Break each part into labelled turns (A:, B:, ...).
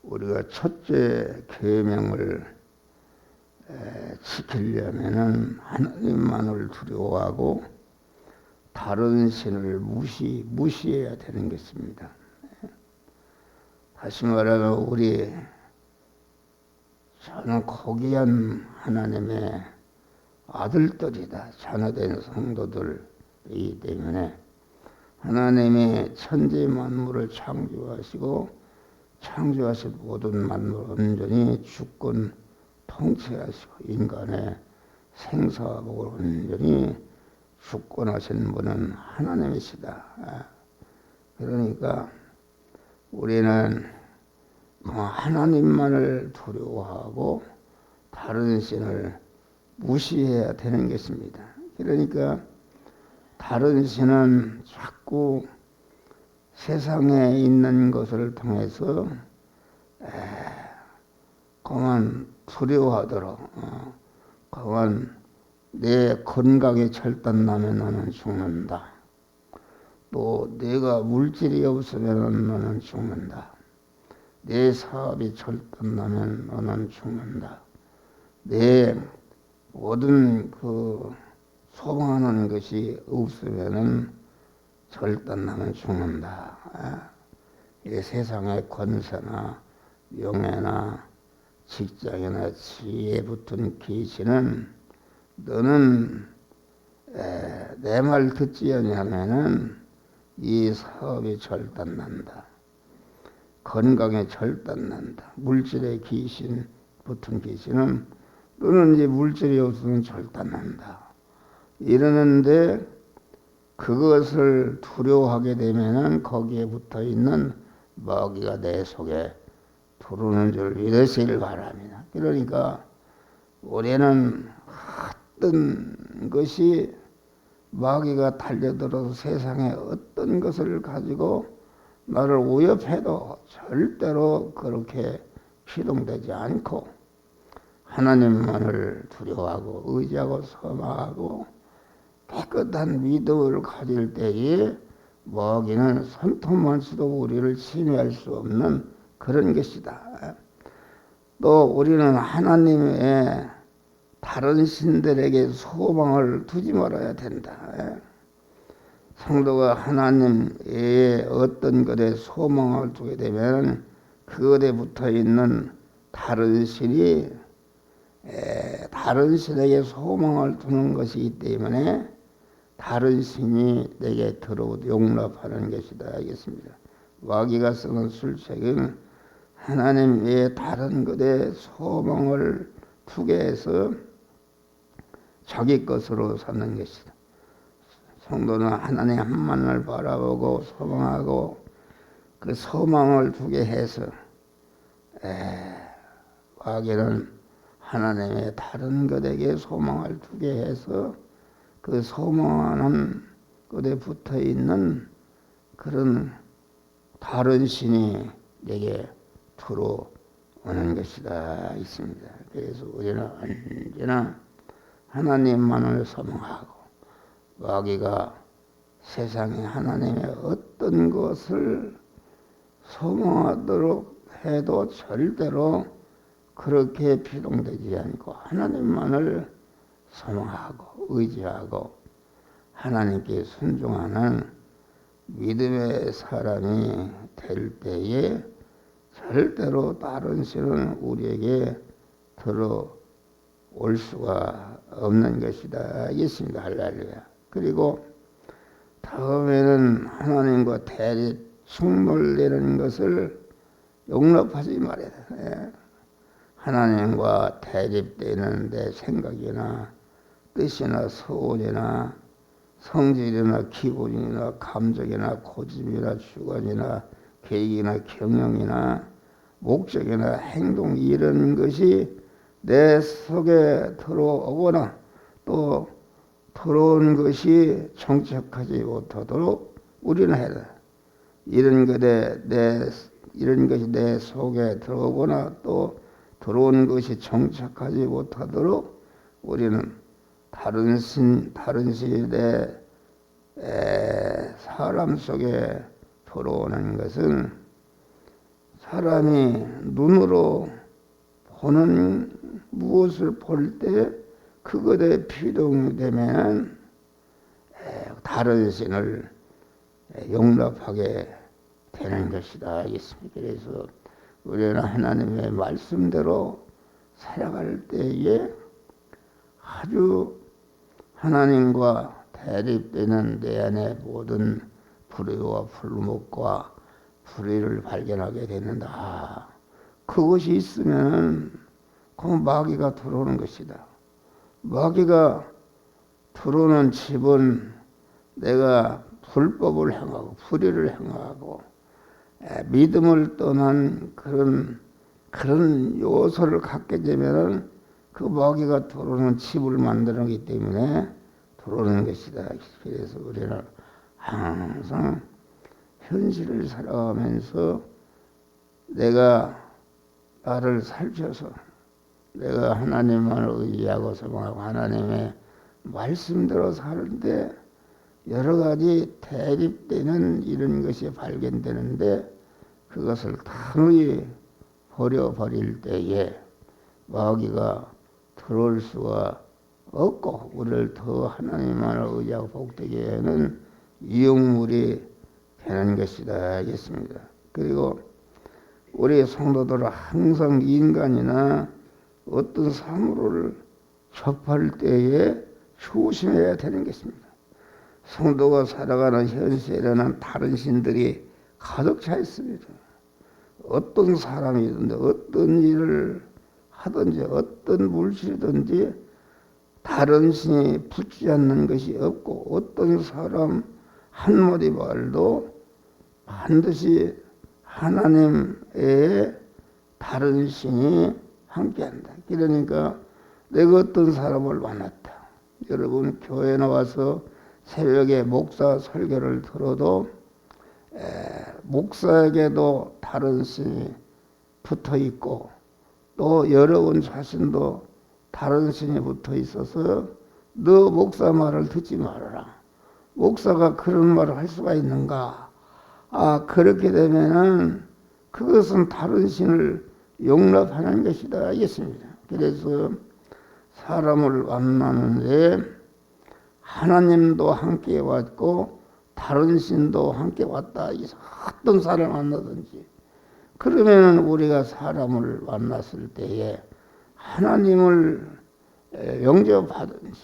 A: 우리가 첫째 계명을 지키려면은 하나님만을 두려워하고 다른 신을 무시해야 되는 것입니다. 다시 말하면 저는 고귀한 하나님의 아들들이다, 자녀된 성도들이기 때문에 하나님이 천지 만물을 창조하시고 창조하신 모든 만물을 온전히 주권 통치하시고 인간의 생사복을 온전히 주권하신 분은 하나님이시다. 그러니까 우리는 하나님만을 두려워하고 다른 신을 무시해야 되는 것입니다. 그러니까 다른 신은 자꾸 세상에 있는 것을 통해서 그만 두려워하도록 그만 내 건강이 절단나면 너는 죽는다. 또 내가 물질이 없으면 너는 죽는다. 내 사업이 절단나면 너는 죽는다. 내 모든 소망하는 것이 없으면 절단나면 죽는다. 이 세상의 권세나 명예나 직장이나 지위에 붙은 귀신은 너는 내 말 듣지 아니하면은 이 사업이 절단난다. 건강에 절단난다. 물질의 귀신 붙은 귀신은 너는 이제 물질이 없으면 절단난다. 이러는데 그것을 두려워하게 되면은 거기에 붙어 있는 마귀가 내 속에 들어오는 줄 믿으시길 바랍니다. 그러니까 우리는 어떤 것이 마귀가 달려들어서 세상에 어떤 것을 가지고 나를 위협해도 절대로 그렇게 기동되지 않고 하나님만을 두려워하고 의지하고 소망하고 깨끗한 믿음을 가질 때에 마귀는 손톱만 쳐도 우리를 침해할 수 없는 그런 것이다. 또 우리는 하나님의 다른 신들에게 소망을 두지 말아야 된다. 성도가 하나님 외에 어떤 것에 소망을 두게 되면 그것에 붙어 있는 다른 신이 다른 신에게 소망을 두는 것이기 때문에 다른 신이 내게 들어오도 용납하는 것이다 하겠습니다. 마귀가 쓰는 술책은 하나님 외에 다른 것에 소망을 두게 해서 자기 것으로 삼는 것이다. 성도는 하나님 한만을 바라보고 소망하고 그 소망을 두게 해서 마귀는 하나님의 다른 것에게 소망을 두게 해서 그 소망하는 것에 붙어 있는 그런 다른 신이 내게 들어오는 것이다 있습니다. 그래서 우리는 언제나 하나님만을 소망하고 마귀가 세상에 하나님의 어떤 것을 소망하도록 해도 절대로 그렇게 비동되지 않고 하나님만을 소망하고 의지하고 하나님께 순종하는 믿음의 사람이 될 때에 절대로 다른 신은 우리에게 들어올 수가 없는 것이다 있습니다. 할렐루야. 그리고 다음에는 하나님과 대립 충돌되는 것을 용납하지 말아야 돼. 하나님과 대립되는 내 생각이나 뜻이나 소원이나 성질이나 기분이나 감정이나 고집이나 주관이나 계획이나 경영이나 목적이나 행동 이런 것이 내 속에 들어오거나 또 들어온 것이 정착하지 못하도록 우리는 해야 돼. 이런 것이 내 속에 들어오거나 또 들어온 것이 정착하지 못하도록 우리는 다른 신이 내 사람 속에 들어오는 것은 사람이 눈으로 보는 무엇을 볼 때 그것에 피동이 되면 다른 신을 용납하게 되는 것이다. 그래서 우리는 하나님의 말씀대로 살아갈 때에 아주 하나님과 대립되는 내 안의 모든 불의와 불목과 불의를 발견하게 되는다. 그것이 있으면 그 마귀가 들어오는 것이다. 마귀가 들어오는 집은 내가 불법을 행하고 불의를 행하고 믿음을 떠난 그런 요소를 갖게 되면은 그 마귀가 들어오는 집을 만들기 때문에 들어오는 것이다. 그래서 우리는 항상 현실을 살아가면서 내가 나를 살펴서 내가 하나님만을 의지하고 소망하고 하나님의 말씀대로 사는데 여러 가지 대립되는 이런 것이 발견되는데 그것을 단호히 버려버릴 때에 마귀가 들어올 수가 없고 우리를 더 하나님만을 의지하고 복되게 하는 이용물이 되는 것이다 하겠습니다. 그리고 우리 성도들은 항상 인간이나 어떤 사물을 접할 때에 조심해야 되는 것입니다. 성도가 살아가는 현실에는 다른 신들이 가득 차 있습니다. 어떤 사람이든지 어떤 일을 하든지 어떤 물질이든지 다른 신이 붙지 않는 것이 없고 어떤 사람 한마디 말도 반드시 하나님의 다른 신이 함께한다. 그러니까 내가 어떤 사람을 만났다. 여러분 교회 나와서 새벽에 목사 설교를 들어도 목사에게도 다른 신이 붙어 있고 또 여러분 자신도 다른 신이 붙어 있어서 너 목사 말을 듣지 말아라. 목사가 그런 말을 할 수가 있는가? 그렇게 되면은 그것은 다른 신을 용납하는 것이다 하겠습니다. 그래서 사람을 만나는데 하나님도 함께 왔고 다른 신도 함께 왔다. 어떤 사람을 만나든지 그러면 우리가 사람을 만났을 때에 하나님을 영접하든지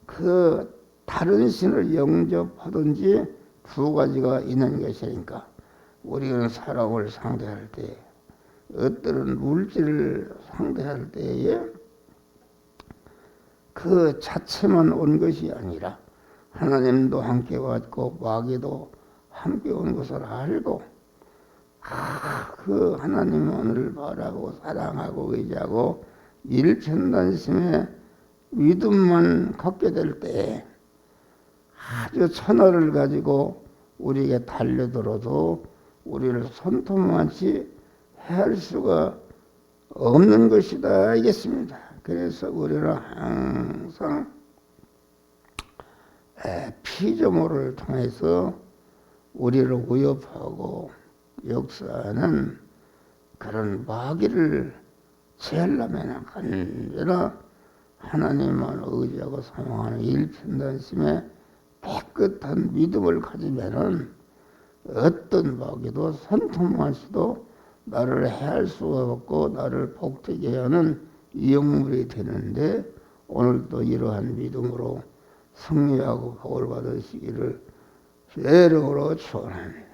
A: 그 다른 신을 영접하든지 두 가지가 있는 것이니까 우리는 사람을 상대할 때 어떤 물질을 상대할 때에 그 자체만 온 것이 아니라 하나님도 함께 왔고 마귀도 함께 온 것을 알고 그 하나님만을 바라고 사랑하고 의지하고 일천단심의 믿음만 갖게 될 때 아주 천하를 가지고 우리에게 달려들어도 우리를 손톱만치 해할 수가 없는 것이다 알겠습니다. 그래서 우리는 항상 피조물을 통해서 우리를 위협하고 역사하는 그런 마귀를 제하려면 언제나 하나님만 의지하고 사모하는 일편단심에 깨끗한 믿음을 가지면은 어떤 마귀도 손톱만치도 나를 해할 수가 없고 나를 복되게 하는 이용물이 되는데 오늘도 이러한 믿음으로 승리하고 복을 받으시기를 주의 이름으로 축원합니다.